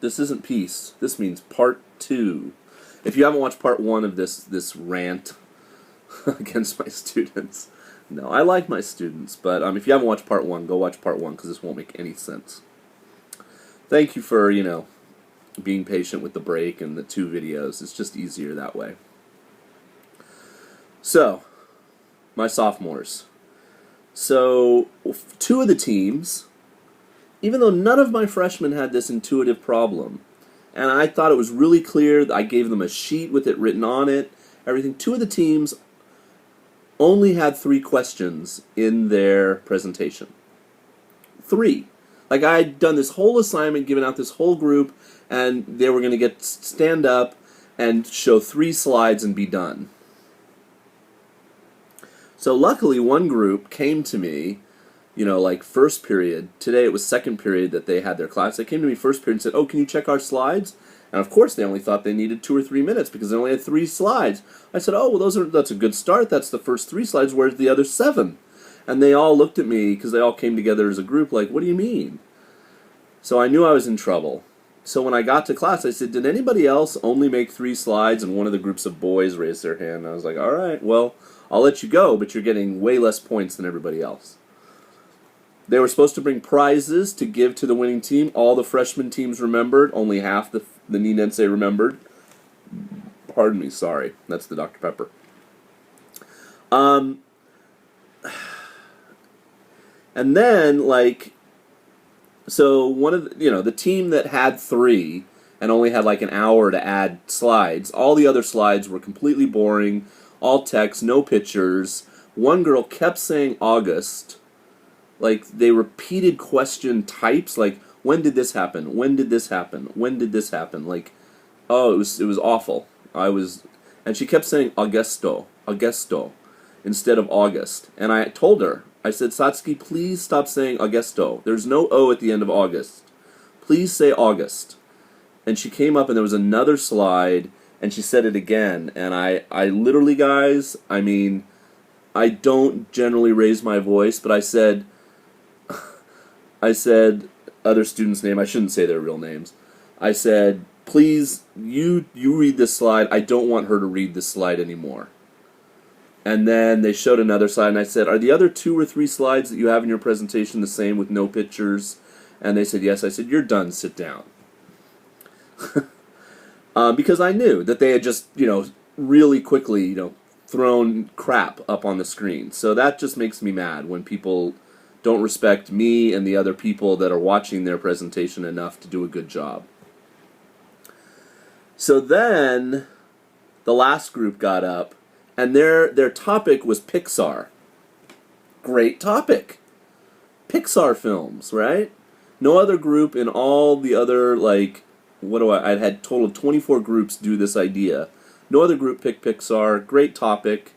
This isn't peace. This means part 2. If you haven't watched part 1 of this rant against my students, no, I like my students, but if you haven't watched part 1, go watch part 1 because this won't make any sense. Thank you for, being patient with the break and the 2 videos. It's just easier that way. So, my sophomores. So, 2 of the teams, even though none of my freshmen had this intuitive problem, and I thought it was really clear, I gave them a sheet with it written on it, everything. 2 of the teams only had 3 questions in their presentation. 3. Like, I had done this whole assignment, given out this whole group, and they were going to stand up and show 3 slides and be done. So luckily, one group came to me, like first period. Today it was second period that they had their class. They came to me first period and said, "Oh, can you check our slides?" And of course, they only thought they needed 2 or 3 minutes because they only had 3 slides. I said, "Oh, well, that's a good start. That's the first 3 slides. Where's the other 7?" And they all looked at me because they all came together as a group like, "What do you mean?" So I knew I was in trouble. So when I got to class, I said, "Did anybody else only make 3 slides?" And one of the groups of boys raised their hand. And I was like, "All right, well, I'll let you go, but you're getting way less points than everybody else." They were supposed to bring prizes to give to the winning team. All the freshman teams remembered. Only half the Ninense remembered. Pardon me, sorry. That's the Dr. Pepper. And then, so one of the team that had 3 and only had an hour to add slides, all the other slides were completely boring, all text, no pictures. One girl kept saying August. They repeated question types, when did this happen? When did this happen? When did this happen? It was awful. And she kept saying Augusto, Augusto, instead of August. And I told her, I said, "Satsuki, please stop saying Augusto. There's no O at the end of August. Please say August." And she came up and there was another slide and she said it again. And I literally, guys, I don't generally raise my voice, but I said other students' name. I shouldn't say their real names. I said, "Please, you read this slide. I don't want her to read this slide anymore." And then they showed another slide, and I said, "Are the other 2 or 3 slides that you have in your presentation the same with no pictures?" And they said, "Yes." I said, "You're done. Sit down." Because I knew that they had just, really quickly, thrown crap up on the screen. So that just makes me mad when people don't respect me and the other people that are watching their presentation enough to do a good job. So then the last group got up, and their topic was Pixar. Great topic. Pixar films, right? No other group in all the other, I had a total of 24 groups do this idea. No other group picked Pixar. Great topic.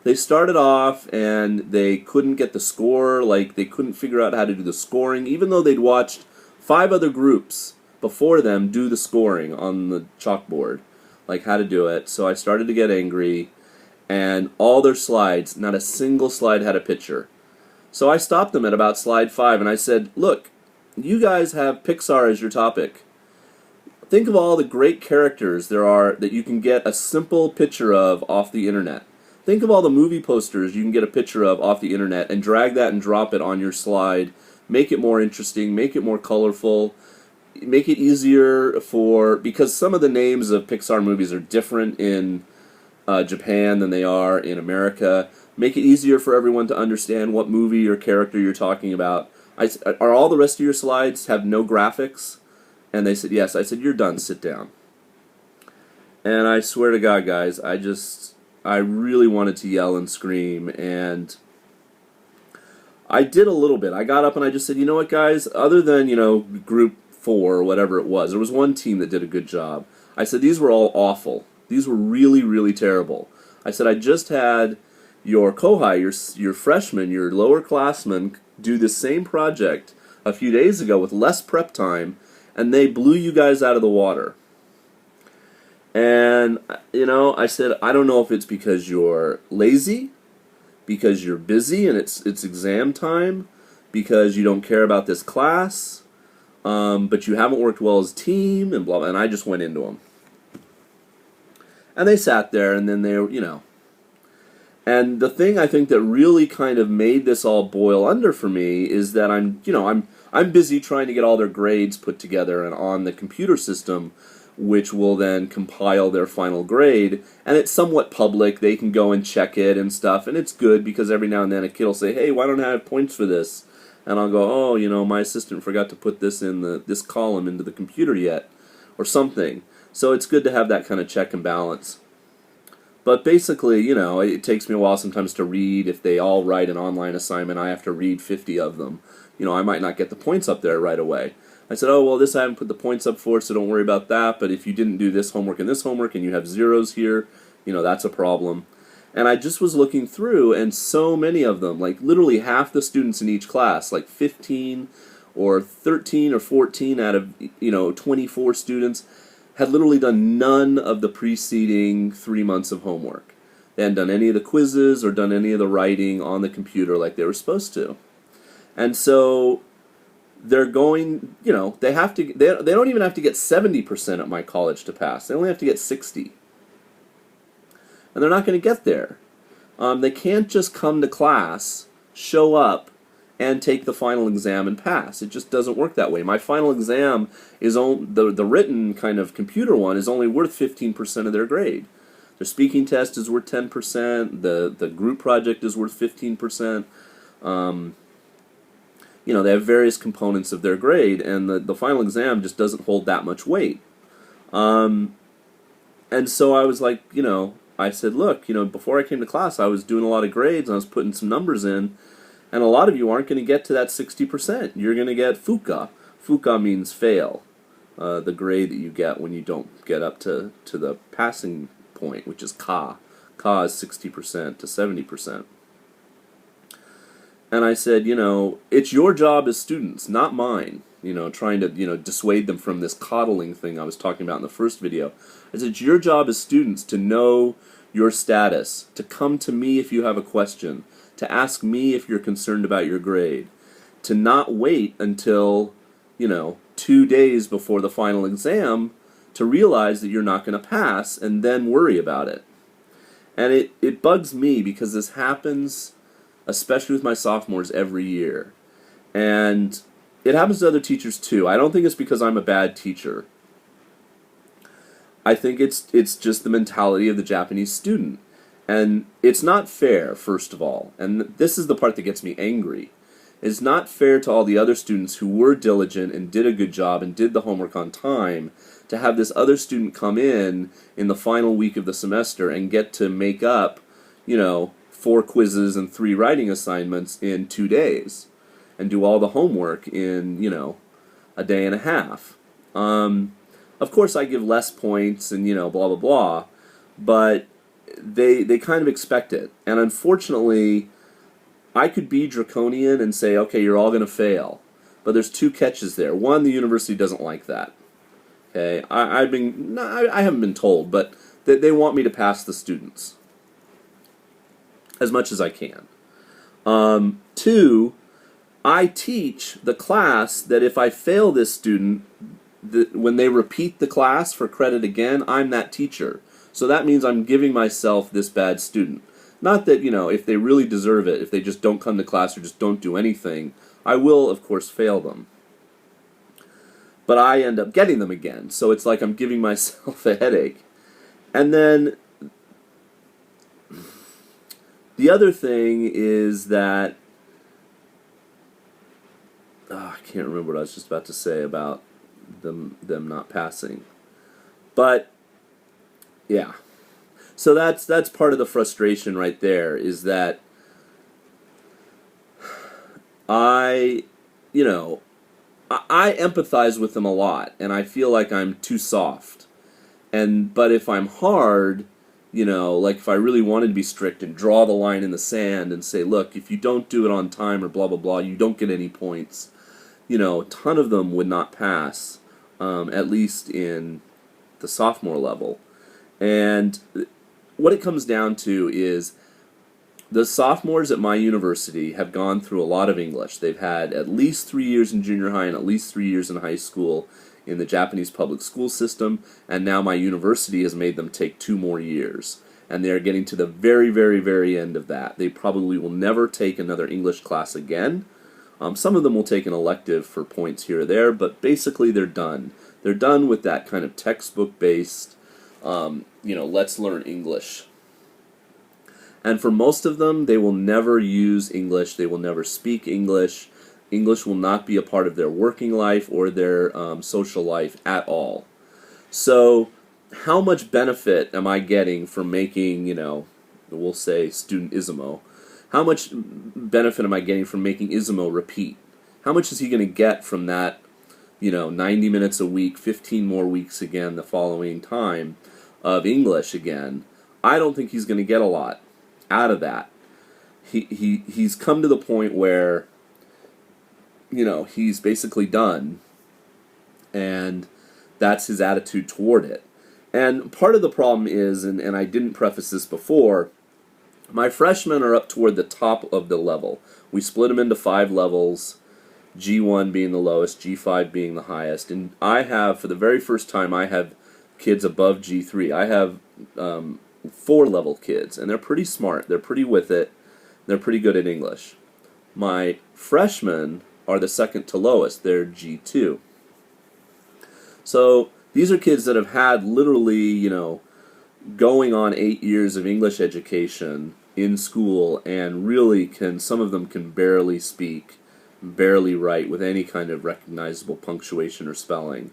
They started off and they couldn't get the score, they couldn't figure out how to do the scoring, even though they'd watched 5 other groups before them do the scoring on the chalkboard, how to do it. So I started to get angry, and all their slides, not a single slide had a picture. So I stopped them at about slide 5, and I said, "Look, you guys have Pixar as your topic. Think of all the great characters there are that you can get a simple picture of off the internet. Think of all the movie posters you can get a picture of off the internet and drag that and drop it on your slide. Make it more interesting, make it more colorful, make it easier because some of the names of Pixar movies are different in Japan than they are in America. Make it easier for everyone to understand what movie or character you're talking about. Are all the rest of your slides have no graphics?" And they said, "Yes." I said, "You're done. Sit down." And I swear to God, guys, I really wanted to yell and scream, and I did a little bit. I got up and I just said, "You know what, guys? Other than, group 4 or whatever it was, there was one team that did a good job." I said, "These were all awful. These were really, really terrible." I said, "I just had your kohai, your freshmen, your lower classmen do this same project a few days ago with less prep time, and they blew you guys out of the water." And, I said, "I don't know if it's because you're lazy, because you're busy and it's exam time, because you don't care about this class, but you haven't worked well as a team, and blah, blah, and I just went into them. And they sat there, and then and the thing I think that really kind of made this all boil under for me is that I'm busy trying to get all their grades put together and on the computer system, which will then compile their final grade, and it's somewhat public. They can go and check it and stuff, and it's good because every now and then a kid will say, "Hey, why don't I have points for this?" And I'll go, "Oh, my assistant forgot to put this in this column into the computer yet," or something. So it's good to have that kind of check and balance. But basically, it takes me a while sometimes to read. If they all write an online assignment, I have to read 50 of them. I might not get the points up there right away. I said, "Oh, well, this I haven't put the points up for, so don't worry about that. But if you didn't do this homework and you have zeros here, that's a problem." And I just was looking through, and so many of them, like literally half the students in each class, like 15 or 13 or 14 out of, 24 students, had literally done none of the preceding 3 months of homework. They hadn't done any of the quizzes or done any of the writing on the computer like they were supposed to. And so they're going, they don't even have to get 70% at my college to pass. They only have to get 60. And they're not going to get there. They can't just come to class, show up, and take the final exam and pass. It just doesn't work that way. My final exam is the written kind of computer one is only worth 15% of their grade. Their speaking test is worth 10%. The group project is worth 15%. They have various components of their grade, and the final exam just doesn't hold that much weight. And so I was like, I said, look, before I came to class, I was doing a lot of grades, and I was putting some numbers in, and a lot of you aren't going to get to that 60%. You're going to get fuka. Fuka means fail, the grade that you get when you don't get up to the passing point, which is ka. Ka is 60% to 70%. And I said, it's your job as students, not mine, trying to, dissuade them from this coddling thing I was talking about in the first video. I said, it's your job as students to know your status, to come to me if you have a question, to ask me if you're concerned about your grade, to not wait until, 2 days before the final exam to realize that you're not going to pass and then worry about it. And it bugs me because this happens, especially with my sophomores, every year. And it happens to other teachers too. I don't think it's because I'm a bad teacher. I think it's just the mentality of the Japanese student. And it's not fair, first of all. And this is the part that gets me angry. It's not fair to all the other students who were diligent and did a good job and did the homework on time to have this other student come in the final week of the semester and get to make up, 4 quizzes and 3 writing assignments in 2 days and do all the homework in, a day and a half. Of course, I give less points and, blah, blah, blah, but they kind of expect it. And unfortunately, I could be draconian and say, okay, you're all going to fail. But there's 2 catches there. One, the university doesn't like that. Okay, I haven't been told, but they want me to pass the students as much as I can. 2, I teach the class that if I fail this student, when they repeat the class for credit again, I'm that teacher. So that means I'm giving myself this bad student. Not that, if they really deserve it, if they just don't come to class or just don't do anything, I will, of course, fail them. But I end up getting them again. So it's like I'm giving myself a headache. And then the other thing is that I can't remember what I was just about to say about them not passing. But yeah. So that's part of the frustration right there, is that I empathize with them a lot, and I feel like I'm too soft. But if I'm hard, like if I really wanted to be strict and draw the line in the sand and say, look, if you don't do it on time or blah, blah, blah, you don't get any points, a ton of them would not pass, at least in the sophomore level. And what it comes down to is The sophomores at my university have gone through a lot of English. They've had at least 3 years in junior high and at least 3 years in high school in the Japanese public school system, and now my university has made them take 2 more years. And they're getting to the very, very, very end of that. They probably will never take another English class again. Some of them will take an elective for points here or there, but basically they're done. They're done with that kind of textbook-based, let's learn English. And for most of them, they will never use English. They will never speak English. English will not be a part of their working life or their social life at all. So how much benefit am I getting from making, we'll say student Ismo? How much benefit am I getting from making Ismo repeat? How much is he going to get from that, 90 minutes a week, 15 more weeks again the following time of English again? I don't think he's going to get a lot out of that. He's come to the point where, he's basically done, and that's his attitude toward it. And part of the problem is, and I didn't preface this before, my freshmen are up toward the top of the level. We split them into 5 levels, G1 being the lowest, G5 being the highest. And I have, for the very first time, I have kids above G3. I have 4-level kids, and they're pretty smart. They're pretty with it. They're pretty good at English. My freshmen are the second to lowest. They're G2. So these are kids that have had literally, going on 8 years of English education in school, and really some of them can barely speak, barely write with any kind of recognizable punctuation or spelling.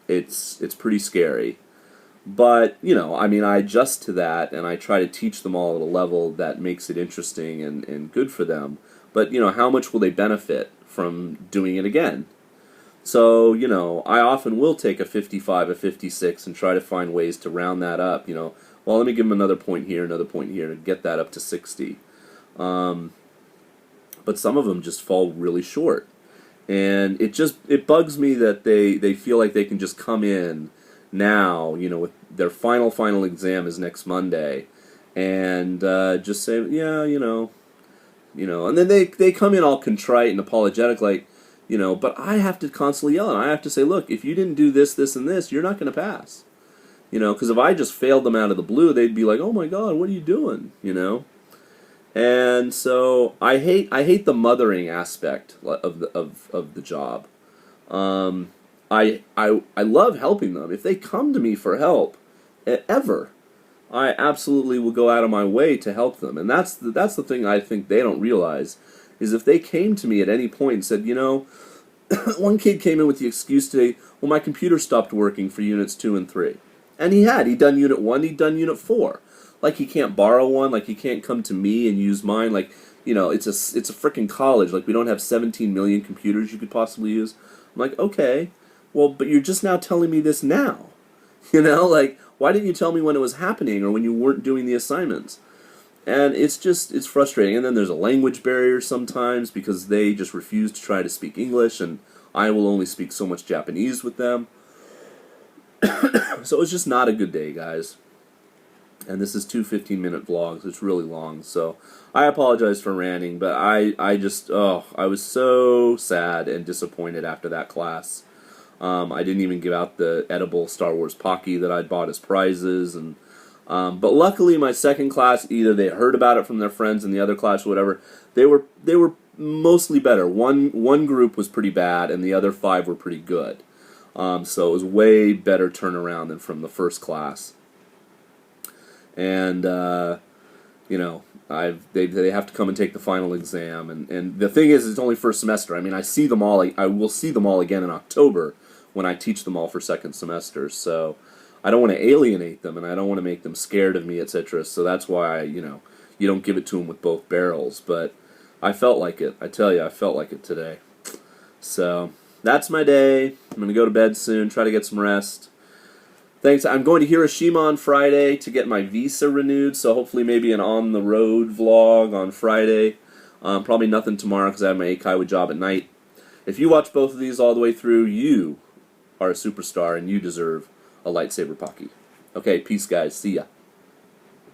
It's pretty scary. But, I adjust to that, and I try to teach them all at a level that makes it interesting and good for them. But, how much will they benefit from doing it again? So, I often will take a 55, a 56, and try to find ways to round that up. Well, let me give them another point here, and get that up to 60. But some of them just fall really short. And it bugs me that they feel like they can just come in now, with their final exam is next Monday, and just say, and then they come in all contrite and apologetic, like, but I have to constantly yell, and I have to say, look, if you didn't do this, this, and this, you're not going to pass. Because if I just failed them out of the blue, they'd be like, oh my God, what are you doing? And so I hate the mothering aspect of the job. I love helping them. If they come to me for help, ever, I absolutely will go out of my way to help them. And that's the thing I think they don't realize, is if they came to me at any point and said, one kid came in with the excuse today, well, my computer stopped working for units 2 and 3. And he'd done unit 1, he'd done unit 4. Like, he can't borrow one, like he can't come to me and use mine, like, it's a frickin' college, like we don't have 17 million computers you could possibly use. I'm like, okay, well, but you're just now telling me this now. Like, why didn't you tell me when it was happening or when you weren't doing the assignments? And it's frustrating. And then there's a language barrier sometimes because they just refuse to try to speak English, and I will only speak so much Japanese with them. So it's just not a good day, guys. And this is 2 15-minute vlogs. It's really long, so I apologize for ranting, but I was so sad and disappointed after that class. I didn't even give out the edible Star Wars Pocky that I'd bought as prizes, and but luckily my second class, either they heard about it from their friends in the other class or whatever, they were mostly better. One group was pretty bad, and the other 5 were pretty good. So it was way better turnaround than from the first class. And they have to come and take the final exam, and the thing is, it's only first semester. I see them all. I will see them all again in October when I teach them all for second semester. So I don't want to alienate them, and I don't want to make them scared of me, etc. So that's why you don't give it to them with both barrels. But I felt like it. I tell you, I felt like it today. So that's my day. I'm gonna go to bed soon. Try to get some rest. Thanks. I'm going to Hiroshima on Friday to get my visa renewed, so hopefully maybe an on-the-road vlog on Friday. Probably nothing tomorrow because I have my Eikaiwa job at night. If you watch both of these all the way through, you are a superstar and you deserve a lightsaber Pocky. Okay, peace, guys. See ya.